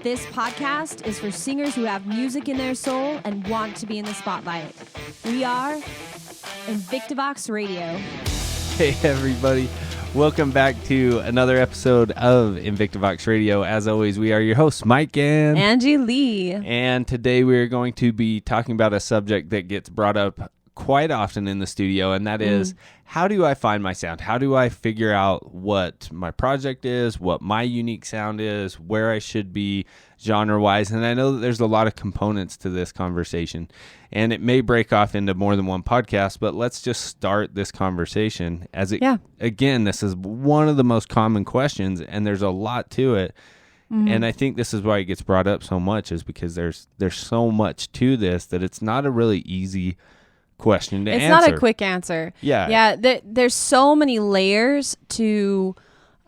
This podcast is for singers who have music in their soul and want to be in the spotlight. We are INVICTA Vox Radio. Hey everybody, welcome back to another episode of INVICTA Vox Radio. As always, we are your hosts, Mike and Angie Lee. And today we are going to be talking about a subject that gets brought up quite often in the studio, and that is, how do I find my sound? How do I figure out what my project is, what my unique sound is, where I should be genre-wise? And I know that there's a lot of components to this conversation, and it may break off into more than one podcast, but let's just start this conversation. Again, this is one of the most common questions, and there's a lot to it. And I think this is why it gets brought up so much, is because there's so much to this that it's not a really easy question to answer. It's not a quick answer. Yeah. There's so many layers to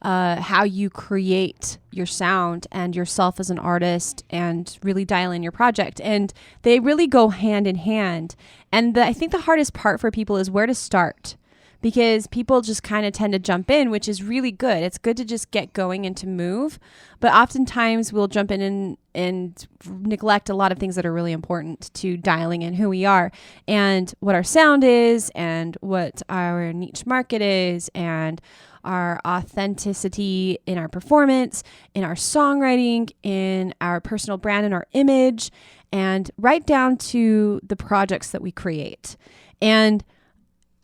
how you create your sound and yourself as an artist and really dial in your project. And they really go hand in hand. And I think the hardest part for people is where to start, because people just kind of tend to jump in, which is really good. It's good to just get going and to move. But oftentimes we'll jump in and neglect a lot of things that are really important to dialing in who we are and what our sound is and what our niche market is and our authenticity in our performance, in our songwriting, in our personal brand and our image, and right down to the projects that we create. And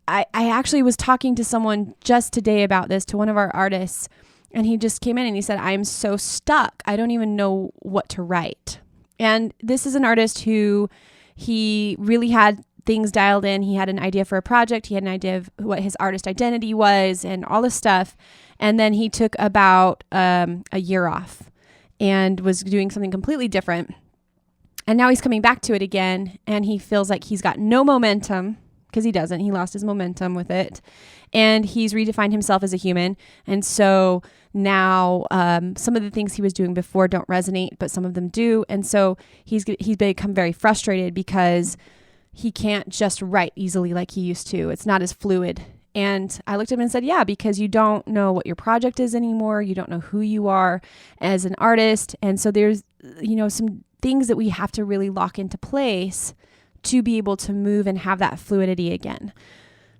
I actually was talking to someone just today about this, to one of our artists, and he just came in and he said, I'm so stuck. I don't even know what to write. And this is an artist who he really had things dialed in. He had an idea for a project. He had an idea of what his artist identity was and all this stuff. And then he took about a year off and was doing something completely different. And now he's coming back to it again, and he feels like he's got no momentum, because he doesn't. He lost his momentum with it. And he's redefined himself as a human. And so now some of the things he was doing before don't resonate, but some of them do. And so he's become very frustrated because he can't just write easily like he used to. It's not as fluid. And I looked at him and said, yeah, because you don't know what your project is anymore. You don't know who you are as an artist. And so there's, some things that we have to really lock into place to be able to move and have that fluidity again.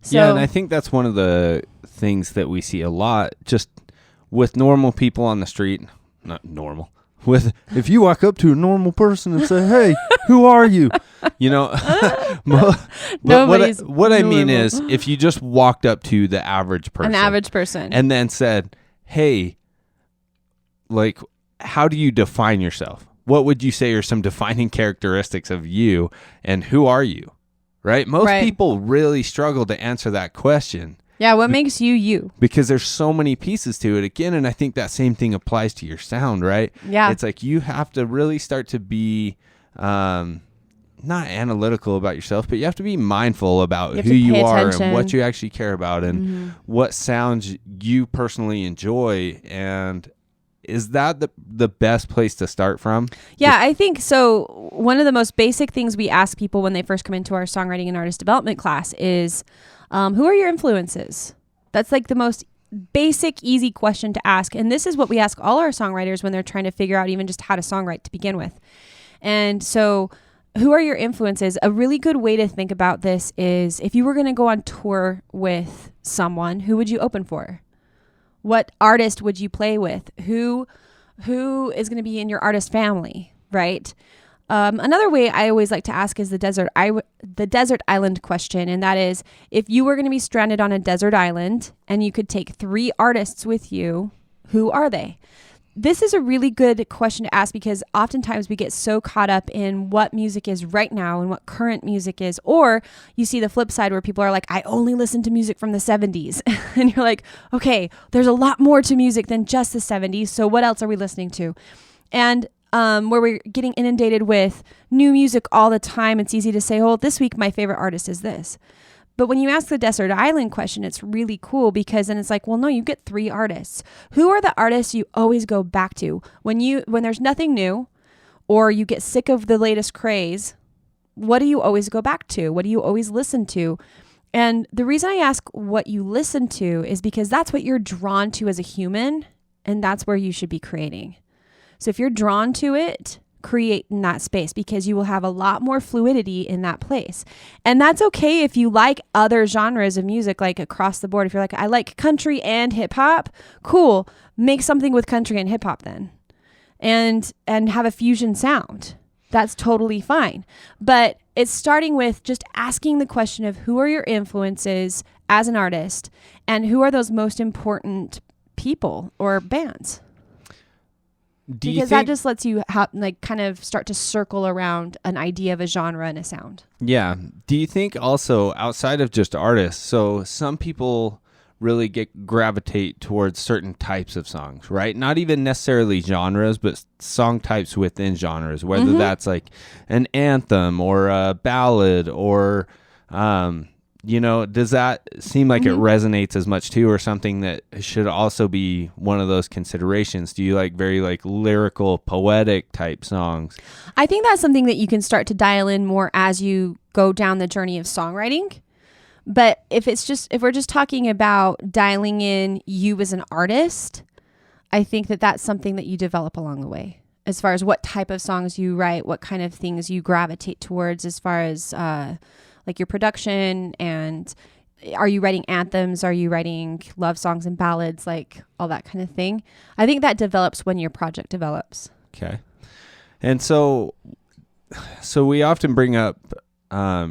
So, yeah, and I think that's one of the things that we see a lot just with normal people on the street. Not normal. If you walk up to a normal person and say, hey, who are you? What I mean is, if you just walked up to the average person. An average person. And then said, hey, like, how do you define yourself? What would you say are some defining characteristics of you, and who are you? Right? Most people really struggle to answer that question. Yeah, what makes you you? Because there's so many pieces to it again, and I think that same thing applies to your sound, right? Yeah. It's like you have to really start to be not analytical about yourself, but you have to be mindful about who you are and what you actually care about and what sounds you personally enjoy. And is that the best place to start from? Yeah, I think so. One of the most basic things we ask people when they first come into our songwriting and artist development class is, who are your influences? That's like the most basic, easy question to ask. And this is what we ask all our songwriters when they're trying to figure out even just how to songwrite to begin with. And so who are your influences? A really good way to think about this is, if you were going to go on tour with someone, who would you open for? What artist would you play with? Who is going to be in your artist family, right? Another way I always like to ask is the desert island question, and that is, if you were going to be stranded on a desert island and you could take 3 artists with you, who are they? This is a really good question to ask, because oftentimes we get so caught up in what music is right now and what current music is. Or you see the flip side where people are like, I only listen to music from the 70s. And you're like, okay, there's a lot more to music than just the 70s. So what else are we listening to? And where we're getting inundated with new music all the time, it's easy to say, oh, this week my favorite artist is this. But when you ask the desert island question, it's really cool, because then it's like, well, no, you get 3 artists. Who are the artists you always go back to when there's nothing new, or you get sick of the latest craze? What do you always go back to? What do you always listen to? And the reason I ask what you listen to is because that's what you're drawn to as a human, and that's where you should be creating. So if you're drawn to it, create in that space, because you will have a lot more fluidity in that place. And that's okay if you like other genres of music, like across the board. If you're like, I like country and hip hop, cool. Make something with country and hip hop then. And have a fusion sound. That's totally fine. But it's starting with just asking the question of who are your influences as an artist, and who are those most important people or bands? Because that just lets you kind of start to circle around an idea of a genre and a sound. Yeah. Do you think also outside of just artists, so some people really gravitate towards certain types of songs, right? Not even necessarily genres, but song types within genres, whether that's like an anthem or a ballad or, does that seem like it resonates as much too, or something that should also be one of those considerations? Do you like very like lyrical, poetic type songs? I think that's something that you can start to dial in more as you go down the journey of songwriting. But if we're just talking about dialing in you as an artist, I think that that's something that you develop along the way, as far as what type of songs you write, what kind of things you gravitate towards, as far as like your production, and are you writing anthems? Are you writing love songs and ballads? Like all that kind of thing. I think that develops when your project develops. Okay. And so we often bring up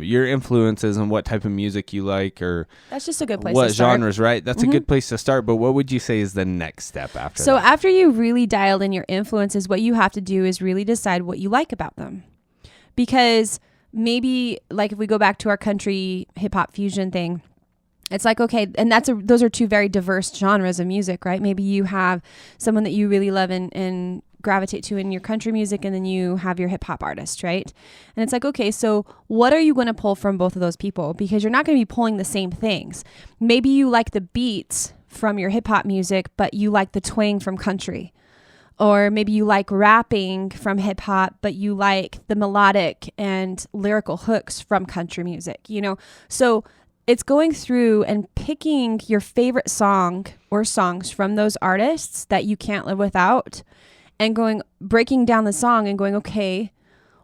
your influences and what type of music you like, or that's just a good place what to start. genres, right? That's a good place to start. But what would you say is the next step after that? So after you really dialed in your influences, what you have to do is really decide what you like about them. Because maybe, like, if we go back to our country hip hop fusion thing, it's like, okay, and those are two very diverse genres of music, right? Maybe you have someone that you really love and gravitate to in your country music, and then you have your hip hop artist, right? And it's like, okay, so what are you going to pull from both of those people? Because you're not going to be pulling the same things. Maybe you like the beats from your hip hop music, but you like the twang from country. Or maybe you like rapping from hip hop, but you like the melodic and lyrical hooks from country music, So it's going through and picking your favorite song or songs from those artists that you can't live without, and breaking down the song and going, okay,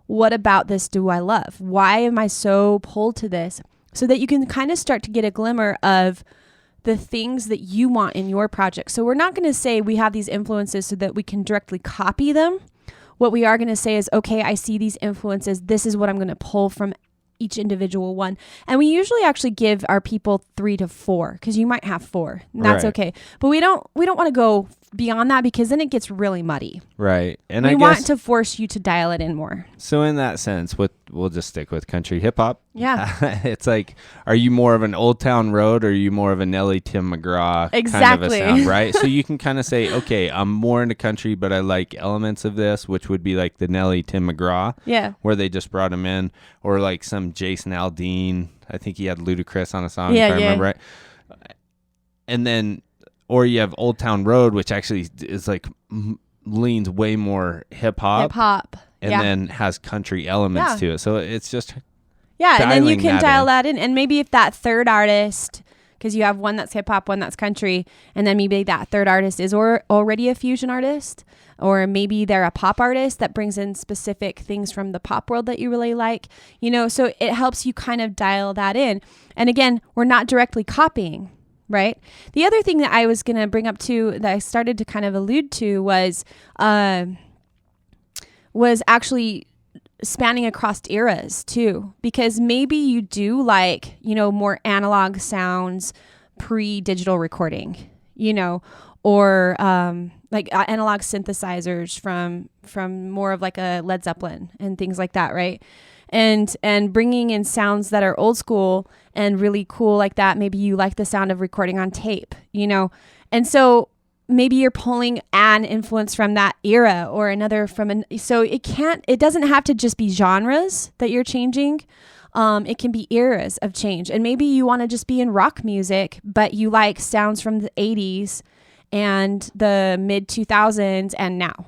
what about this do I love? Why am I so pulled to this? So that you can kind of start to get a glimmer of the things that you want in your project. So we're not going to say we have these influences so that we can directly copy them. What we are going to say is, okay, I see these influences. This is what I'm going to pull from each individual one. And we usually actually give our people 3 to 4, because you might have 4. And that's okay. But we don't want to go beyond that, because then it gets really muddy. Right. And we want to force you to dial it in more. So in that sense, we'll just stick with country hip hop. Yeah. It's like, are you more of an Old Town Road, or are you more of a Nelly Tim McGraw kind of a sound, right? So you can kind of say, okay, I'm more into country, but I like elements of this, which would be like the Nelly Tim McGraw. Yeah. Where they just brought him in, or like some Jason Aldean. I think he had Ludacris on a song, if I remember right. And then, or you have Old Town Road, which actually is like leans way more hip hop. And then has country elements to it. So it's just and then you can dial that in. And maybe if that third artist, because you have one that's hip hop, one that's country, and then maybe that third artist is already a fusion artist, or maybe they're a pop artist that brings in specific things from the pop world that you really like, so it helps you kind of dial that in. And again, we're not directly copying, right? The other thing that I was going to bring up too, that I started to kind of allude to, was actually spanning across eras too, because maybe you do like, more analog sounds pre-digital recording, or like analog synthesizers from more of like a Led Zeppelin and things like that, right? And bringing in sounds that are old school and really cool like that. Maybe you like the sound of recording on tape, and so maybe you're pulling an influence from that era, or another so it doesn't have to just be genres that you're changing. It can be eras of change. And maybe you want to just be in rock music, but you like sounds from the 80s and the mid 2000s and now,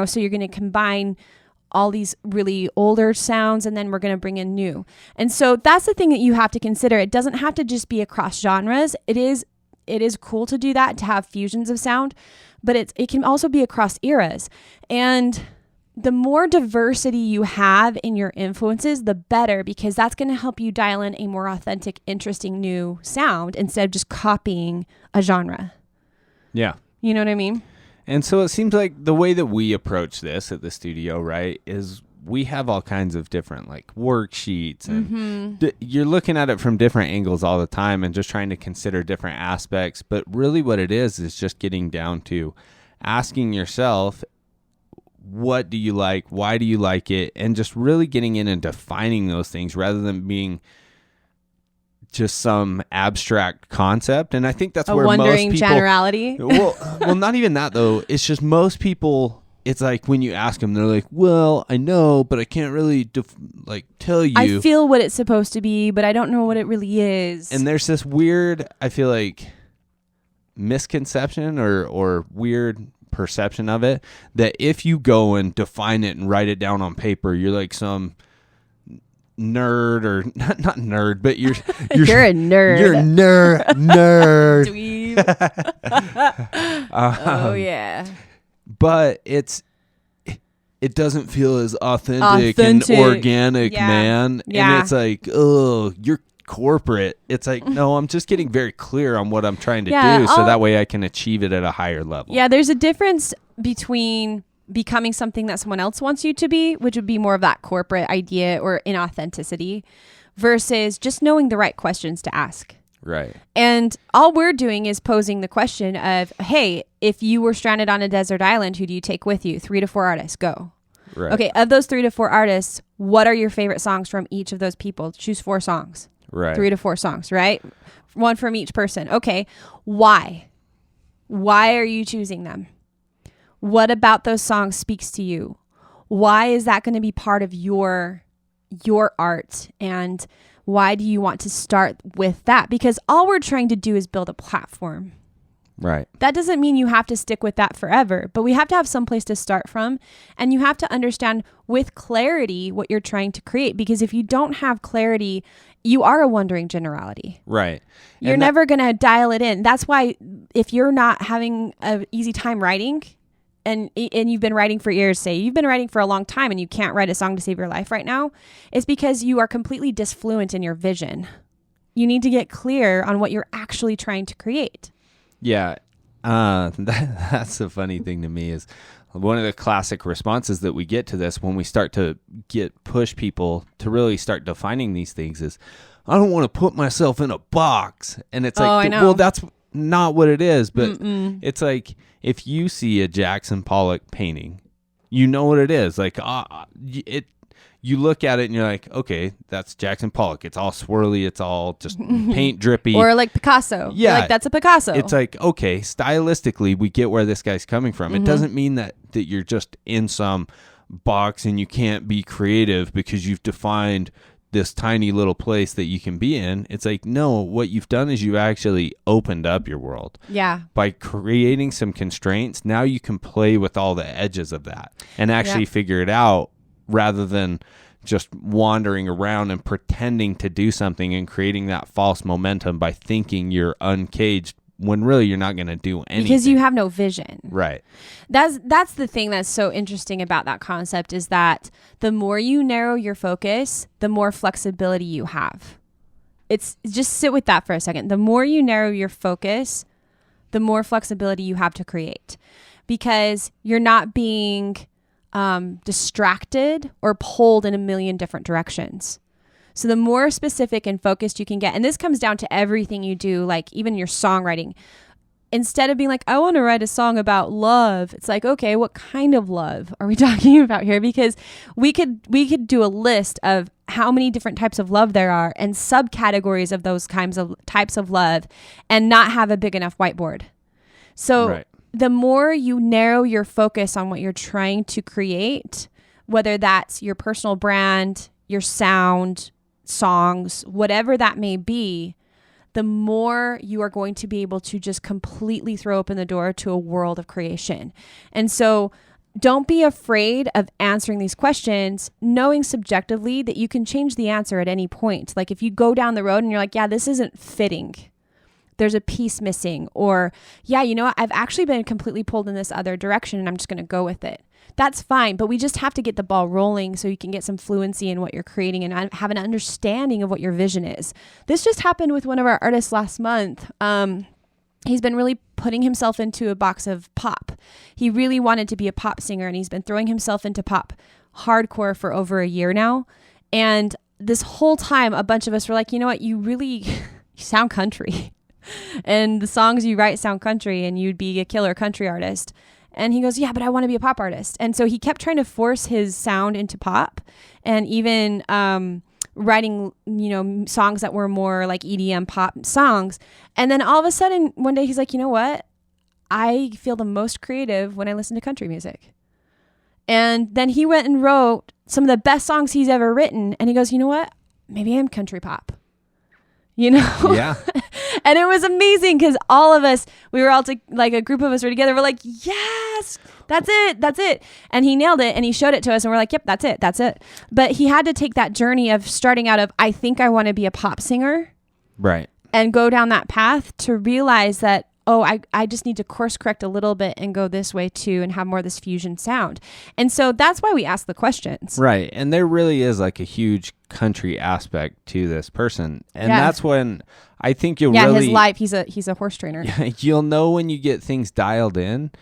so you're going to combine all these really older sounds, and then we're going to bring in new. And so that's the thing that you have to consider. It doesn't have to just be across genres. It is it is cool to do that, to have fusions of sound, but it can also be across eras. And the more diversity you have in your influences, the better, because that's going to help you dial in a more authentic, interesting new sound instead of just copying a genre. Yeah. You know what I mean? And so it seems like the way that we approach this at the studio, right, is we have all kinds of different like worksheets, and you're looking at it from different angles all the time and just trying to consider different aspects. But really what it is just getting down to asking yourself, what do you like? Why do you like it? And just really getting in and defining those things rather than being just some abstract concept. And I think that's where wondering most people, generality. well, not even that though. It's just most people, it's like when you ask them, they're like, well, I know, but I can't really tell you. I feel what it's supposed to be, but I don't know what it really is. And there's this weird, I feel like, misconception or weird perception of it, that if you go and define it and write it down on paper, you're like some nerd, or not nerd, but you're you're a nerd. You're nerd. Dweeb. Oh yeah. But it doesn't feel as authentic. And organic, man. Yeah. And it's like, oh, you're corporate. It's like, no, I'm just getting very clear on what I'm trying to do, so that way I can achieve it at a higher level. Yeah, there's a difference between becoming something that someone else wants you to be, which would be more of that corporate idea or inauthenticity, versus just knowing the right questions to ask. Right. And all we're doing is posing the question of, hey, if you were stranded on a desert island, who do you take with you? 3 to 4 artists, go. Right. Okay, of those 3 to 4 artists, what are your favorite songs from each of those people? Choose 4 songs. Right. 3 to 4 songs, right? One from each person. Okay, why? Why are you choosing them? What about those songs speaks to you? Why is that going to be part of your art? And why do you want to start with that? Because all we're trying to do is build a platform. Right. That doesn't mean you have to stick with that forever, but we have to have some place to start from, and you have to understand with clarity what you're trying to create, because if you don't have clarity, you are a wandering generality. Right. You're never going to dial it in. That's why if you're not having an easy time writing, and you've been writing for years, say you've been writing for a long time and you can't write a song to save your life right now, it's because you are completely disfluent in your vision. You need to get clear on what you're actually trying to create. Yeah. That's the funny thing to me is one of the classic responses that we get to this when we start to push people to really start defining these things is, I don't want to put myself in a box. And it's like, I know. well, that's not what it is. But it's like, if you see a Jackson Pollock painting, you know what it is. Like, you look at it and you're like, okay, that's Jackson Pollock. It's all swirly. It's all just paint drippy. Or like Picasso. Yeah. Like, that's a Picasso. It's like, okay, stylistically, we get where this guy's coming from. It doesn't mean that you're just in some box and you can't be creative because you've defined this tiny little place that you can be in. It's like, no, what you've done is you actually opened up your world. Yeah. By creating some constraints, now you can play with all the edges of that and actually figure it out, rather than just wandering around and pretending to do something and creating that false momentum by thinking you're uncaged when really you're not going to do anything. Because you have no vision. Right. That's the thing that's so interesting about that concept, is that the more you narrow your focus, the more flexibility you have. It's just sit with that for a second. The more you narrow your focus, the more flexibility you have to create, because you're not being distracted or pulled in a million different directions. So the more specific and focused you can get, and this comes down to everything you do, like even your songwriting, instead of being like, I want to write a song about love, it's like, okay, what kind of love are we talking about here? Because we could do a list of how many different types of love there are and subcategories of those types of love, and not have a big enough whiteboard. So the more you narrow your focus on what you're trying to create, whether that's your personal brand, your sound, songs, whatever that may be, the more you are going to be able to just completely throw open the door to a world of creation. And so don't be afraid of answering these questions, knowing subjectively that you can change the answer at any point. Like if you go down the road and you're like, yeah, this isn't fitting, there's a piece missing, or yeah, you know what, I've actually been completely pulled in this other direction and I'm just going to go with it. That's fine, but we just have to get the ball rolling so you can get some fluency in what you're creating and have an understanding of what your vision is. This just happened with one of our artists last month. He's been really putting himself into a box of pop. He really wanted to be a pop singer, and he's been throwing himself into pop hardcore for over a year now. And this whole time, a bunch of us were like, you know what, you really you sound country. And the songs you write sound country, and you'd be a killer country artist. And he goes, yeah, but I want to be a pop artist. And so he kept trying to force his sound into pop, and even writing, you know, songs that were more like EDM pop songs. And then all of a sudden, one day he's like, you know what? I feel the most creative when I listen to country music. And then he went and wrote some of the best songs he's ever written. And he goes, you know what? Maybe I'm country pop. You know? Yeah. And it was amazing because all of us, we were all like a group of us were together. We're like, yes, that's it. And he nailed it, and he showed it to us, and we're like, yep, that's it. But he had to take that journey of starting out of, I think I want to be a pop singer. Right. And go down that path to realize that, oh, I just need to course correct a little bit and go this way too and have more of this fusion sound. And so that's why we ask the questions. Right. And there really is like a huge country aspect to this person. And that's when I think you'll really... his life, he's a horse trainer. You'll know when you get things dialed in,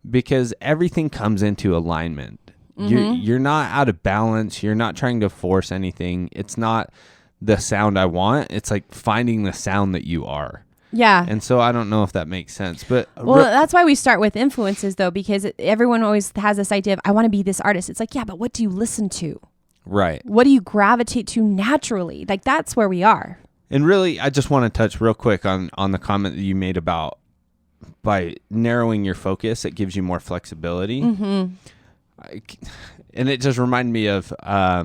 because everything comes into alignment. You're not out of balance. You're not trying to force anything. It's not the sound I want. It's like finding the sound that you are. Yeah. And so I don't know if that makes sense, but that's why we start with influences though, because everyone always has this idea of, I want to be this artist. It's like, yeah, but what do you listen to? Right. What do you gravitate to naturally? Like, that's where we are. And really, I just want to touch real quick on the comment that you made about by narrowing your focus, it gives you more flexibility. Mm-hmm. And it just reminded me of I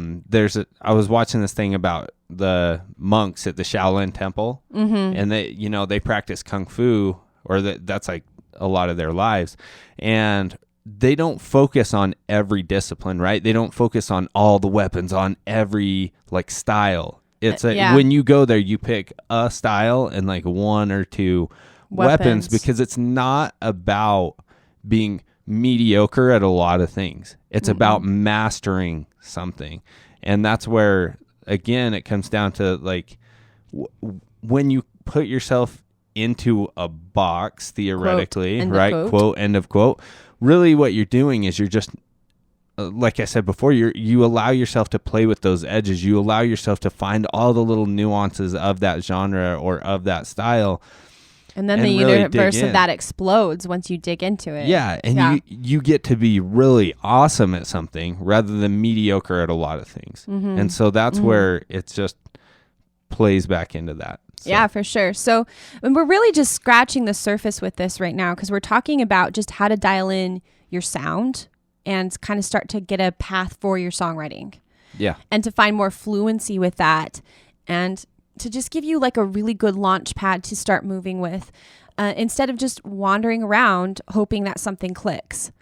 was watching this thing about the monks at the Shaolin Temple, and they practice kung fu, or that's like a lot of their lives, and they don't focus on every discipline, right? They don't focus on all the weapons, on every like style. It's when you go there, you pick a style and like one or two weapons, because it's not about being mediocre at a lot of things. It's about mastering something. And that's where, again, it comes down to like when you put yourself into a box, theoretically, quote, right? Quote, end of quote. Really what you're doing is you're just, like I said before, you allow yourself to play with those edges. You allow yourself to find all the little nuances of that genre or of that style. And then the really universe of that explodes once you dig into it. Yeah, and you get to be really awesome at something rather than mediocre at a lot of things. Mm-hmm. And so that's where it just plays back into that. So. Yeah, for sure. So we're really just scratching the surface with this right now, because we're talking about just how to dial in your sound and kind of start to get a path for your songwriting. Yeah. And to find more fluency with that, and to just give you like a really good launch pad to start moving with, instead of just wandering around hoping that something clicks.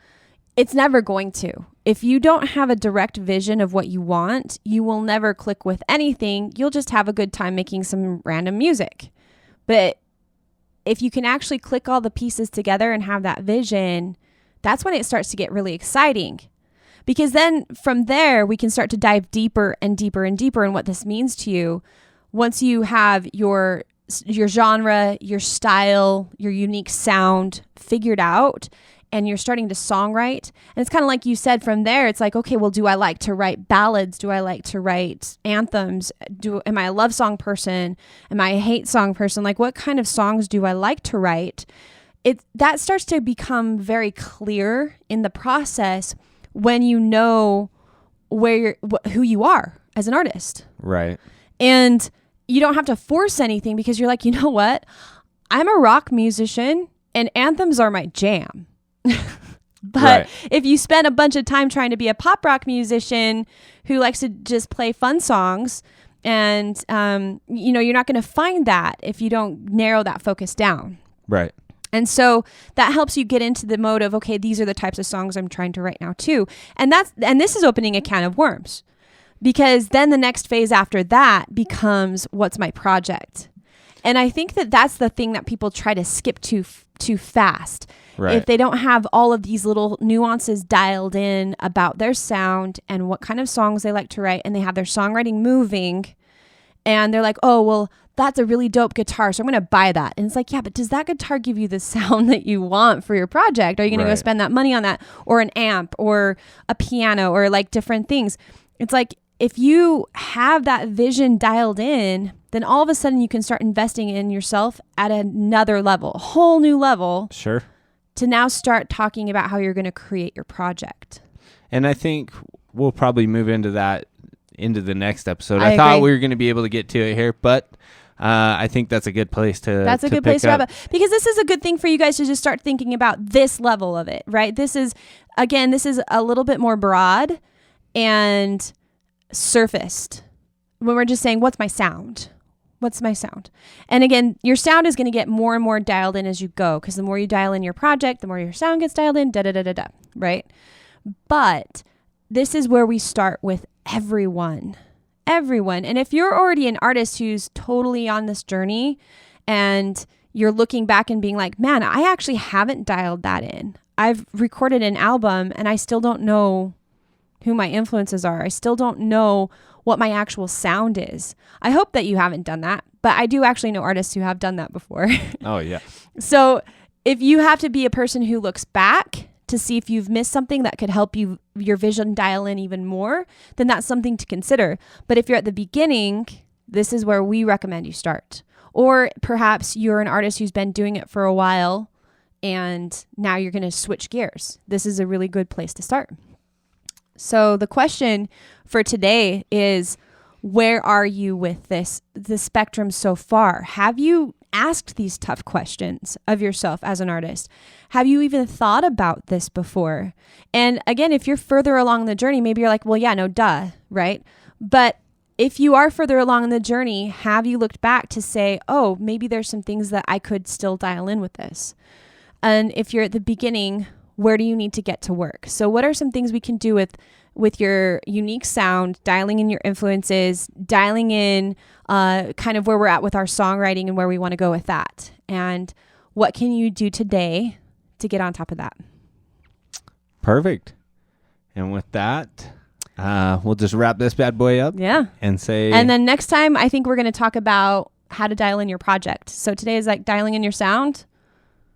It's never going to. If you don't have a direct vision of what you want, you will never click with anything. You'll just have a good time making some random music. But if you can actually click all the pieces together and have that vision, that's when it starts to get really exciting. Because then from there, we can start to dive deeper and deeper and deeper in what this means to you. Once you have your genre, your style, your unique sound figured out, and you're starting to songwrite. And it's kind of like you said, from there, it's like, okay, well, do I like to write ballads? Do I like to write anthems? Am I a love song person? Am I a hate song person? Like, what kind of songs do I like to write? That starts to become very clear in the process when you know who you are as an artist. Right. And you don't have to force anything, because you're like, you know what? I'm a rock musician and anthems are my jam. But if you spend a bunch of time trying to be a pop rock musician who likes to just play fun songs, and you're not going to find that if you don't narrow that focus down. Right. And so that helps you get into the mode of, okay, these are the types of songs I'm trying to write now too. And this is opening a can of worms, because then the next phase after that becomes, what's my project? And I think that that's the thing that people try to skip too fast. Right. If they don't have all of these little nuances dialed in about their sound and what kind of songs they like to write, and they have their songwriting moving, and they're like, oh, well, that's a really dope guitar, so I'm going to buy that. And it's like, yeah, but does that guitar give you the sound that you want for your project? Are you going to go spend that money on that, or an amp, or a piano, or like different things? It's like, if you have that vision dialed in, then all of a sudden you can start investing in yourself at another level, a whole new level. Sure. To now start talking about how you're going to create your project. And I think we'll probably move into that into the next episode. I thought agree. we were going to be able to get to it here, but I think that's a good place to That's a good place to wrap up, because this is a good thing for you guys to just start thinking about this level of it, right? This is a little bit more broad and surfaced when we're just saying, what's my sound? What's my sound? And again, your sound is going to get more and more dialed in as you go, because the more you dial in your project, the more your sound gets dialed in, right? But this is where we start with everyone. And if you're already an artist who's totally on this journey and you're looking back and being like, man, I actually haven't dialed that in. I've recorded an album and I still don't know who my influences are. I still don't know what my actual sound is. I hope that you haven't done that, but I do actually know artists who have done that before. Oh, yeah. So if you have to be a person who looks back to see if you've missed something that could help your vision dial in even more, then that's something to consider. But if you're at the beginning, this is where we recommend you start. Or perhaps you're an artist who's been doing it for a while and now you're going to switch gears. This is a really good place to start. So the question for today is, where are you with the spectrum so far? Have you asked these tough questions of yourself as an artist? Have you even thought about this before? And again, if you're further along the journey, maybe you're like, well, yeah, no, duh, right? But if you are further along in the journey, have you looked back to say, oh, maybe there's some things that I could still dial in with this? And if you're at the beginning, where do you need to get to work? So what are some things we can do with your unique sound, dialing in your influences, dialing in kind of where we're at with our songwriting and where we want to go with that? And what can you do today to get on top of that? Perfect. And with that, we'll just wrap this bad boy up. Yeah. And say... And then next time, I think we're going to talk about how to dial in your project. So today is like dialing in your sound.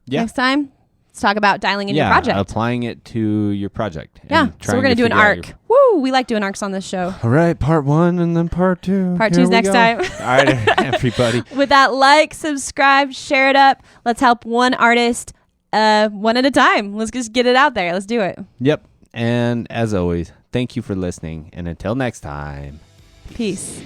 Yeah. Next time, let's talk about dialing in your project. Applying it to your project. Yeah. So we're going to do an arc. Woo! We like doing arcs on this show. All right. Part 1 and then part 2. Part 2 is next time. All right, everybody. With that, like, subscribe, share it up. Let's help one artist one at a time. Let's just get it out there. Let's do it. Yep. And as always, thank you for listening. And until next time. Peace.